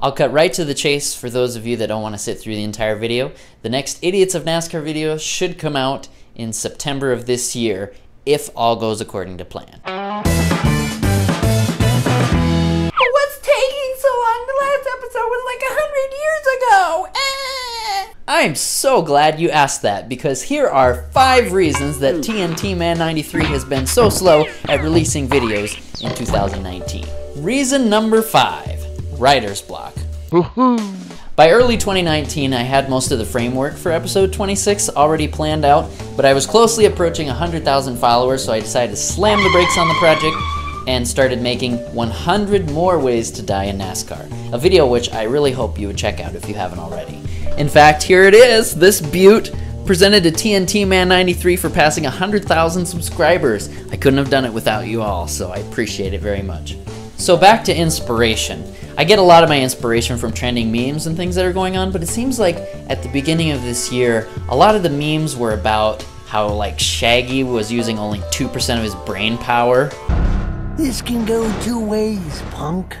I'll cut right to the chase for those of you that don't want to sit through the entire video. The next Idiots of NASCAR video should come out in September of this year, if all goes according to plan. What's taking so long? The last episode was like 100 years ago. I'm so glad you asked that, because here are 5 reasons that TNT Man 93 has been so slow at releasing videos in 2019. Reason number 5, writer's block. By early 2019, I had most of the framework for episode 26 already planned out, but I was closely approaching 100,000 followers, so I decided to slam the brakes on the project and started making 100 more ways to die in NASCAR, a video which I really hope you would check out if you haven't already. In fact, here it is, this beaut, presented to TNT Man 93 for passing 100,000 subscribers. I couldn't have done it without you all, so I appreciate it very much. So back to inspiration. I get a lot of my inspiration from trending memes and things that are going on, but it seems like at the beginning of this year, a lot of the memes were about how like Shaggy was using only 2% of his brain power. This can go 2 ways, punk.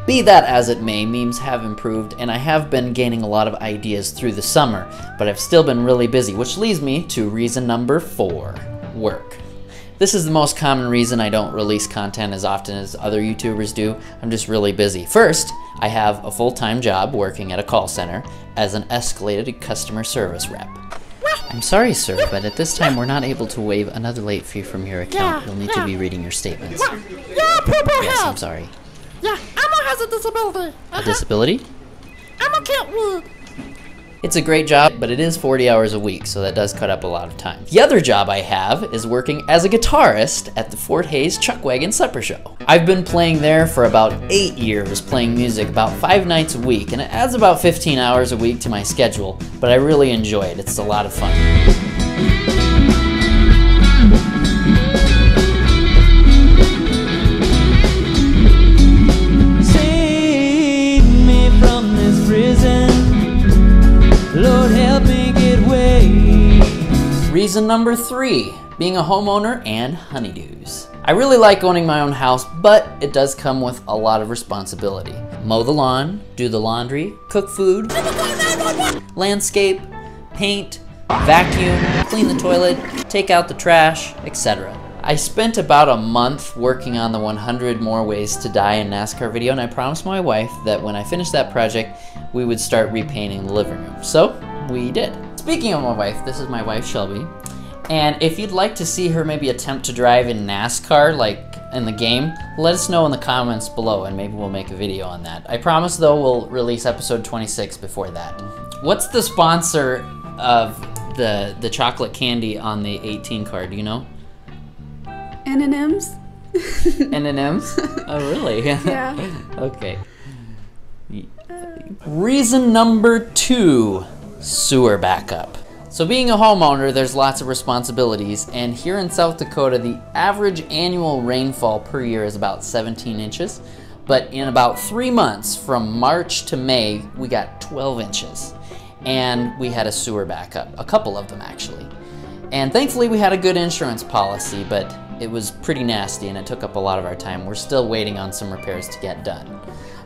Be that as it may, memes have improved, and I have been gaining a lot of ideas through the summer, but I've still been really busy, which leads me to reason number 4, work. This is the most common reason I don't release content as often as other YouTubers do. I'm just really busy. First, I have a full-time job working at a call center as an escalated customer service rep. I'm sorry, sir, but at this time we're not able to waive another late fee from your account. You'll need to be reading your statements. Yes, I'm sorry. Yeah, Emma has a disability. A disability? Emma can't read. It's a great job, but it is 40 hours a week, so that does cut up a lot of time. The other job I have is working as a guitarist at the Fort Hays Chuckwagon Supper Show. I've been playing there for about 8 years, playing music about 5 nights a week, and it adds about 15 hours a week to my schedule, but I really enjoy it. It's a lot of fun. Lord help me get away. Reason number 3, being a homeowner and honeydews. I really like owning my own house, but it does come with a lot of responsibility. Mow the lawn, do the laundry, cook food, landscape, paint, vacuum, clean the toilet, take out the trash, etc. I spent about a month working on the 100 more ways to die in NASCAR video, and I promised my wife that when I finished that project, we would start repainting the living room. So, we did. Speaking of my wife, this is my wife, Shelby, and if you'd like to see her maybe attempt to drive in NASCAR, like in the game, let us know in the comments below, and maybe we'll make a video on that. I promise, though, we'll release episode 26 before that. What's the sponsor of the chocolate candy on the 18 card, do you know? M&M's. M&M's? Oh, really? Yeah. Okay. Reason number 2, sewer backup. So being a homeowner, there's lots of responsibilities, and here in South Dakota, the average annual rainfall per year is about 17 inches, but in about 3 months, from March to May, we got 12 inches, and we had a sewer backup, a couple of them actually. And thankfully we had a good insurance policy, but it was pretty nasty and it took up a lot of our time. We're still waiting on some repairs to get done.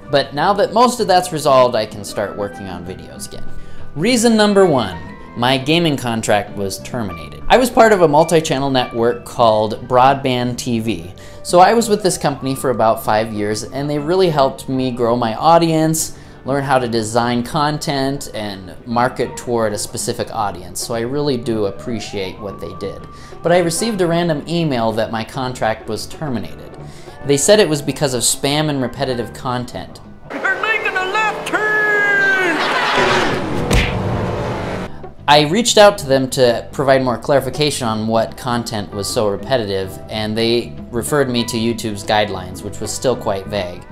But now that most of that's resolved, I can start working on videos again. Reason number 1, my gaming contract was terminated. I was part of a multi-channel network called Broadband TV. So I was with this company for about 5 years, and they really helped me grow my audience, learn how to design content, and market toward a specific audience. So I really do appreciate what they did. But I received a random email that my contract was terminated. They said it was because of spam and repetitive content. They're making a left turn! I reached out to them to provide more clarification on what content was so repetitive, and they referred me to YouTube's guidelines, which was still quite vague.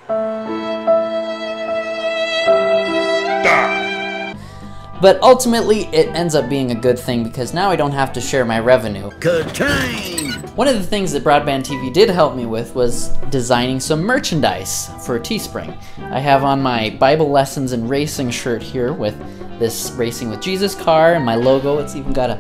But ultimately, it ends up being a good thing because now I don't have to share my revenue. Ka-ching! One of the things that Broadband TV did help me with was designing some merchandise for Teespring. I have on my Bible Lessons and Racing shirt here with this Racing with Jesus car and my logo. It's even got a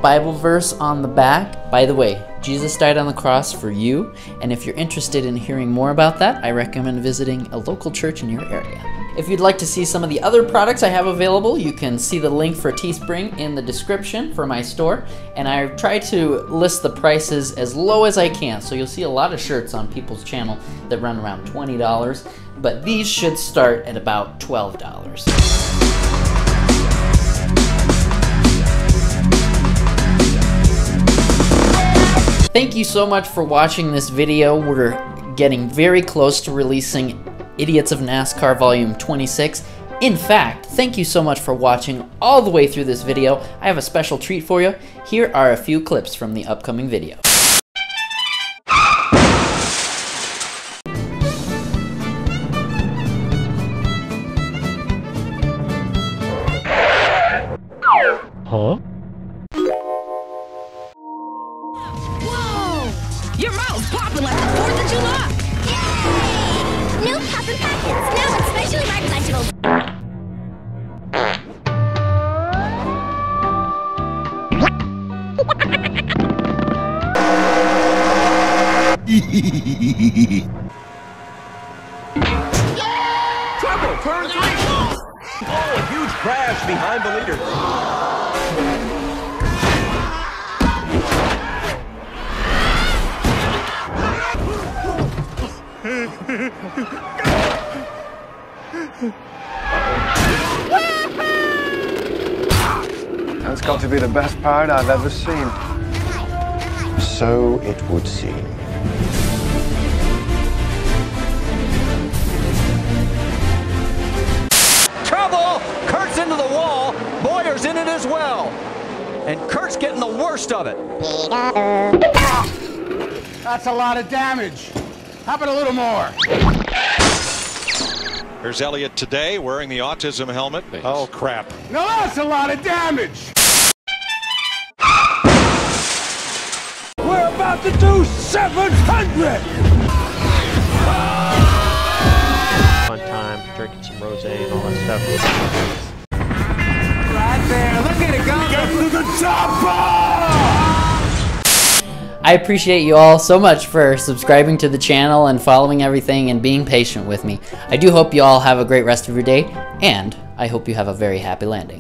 Bible verse on the back. By the way, Jesus died on the cross for you, and if you're interested in hearing more about that, I recommend visiting a local church in your area. If you'd like to see some of the other products I have available, you can see the link for Teespring in the description for my store. And I try to list the prices as low as I can. So you'll see a lot of shirts on people's channel that run around $20, but these should start at about $12. Thank you so much for watching this video. We're getting very close to releasing Idiots of NASCAR Volume 26. In fact, thank you so much for watching all the way through this video. I have a special treat for you. Here are a few clips from the upcoming video. Huh? Whoa! Your mouth's popping like the 4th of July! Yay! New poppin' packets, now with specially marked vegetables. Trouble, turn 3! Oh, a huge crash behind the leader. That's got to be the best part I've ever seen. So it would seem. Trouble! Kurt's into the wall. Boyer's in it as well. And Kurt's getting the worst of it. That's a lot of damage. How about a little more? Here's Elliott today wearing the autism helmet. Oh, crap. No, that's a lot of damage. We're about to do 700! Fun time, drinking some rosé and all that stuff. Right there. Look at it go. Get to the chopper! I appreciate you all so much for subscribing to the channel and following everything and being patient with me. I do hope you all have a great rest of your day, and I hope you have a very happy landing.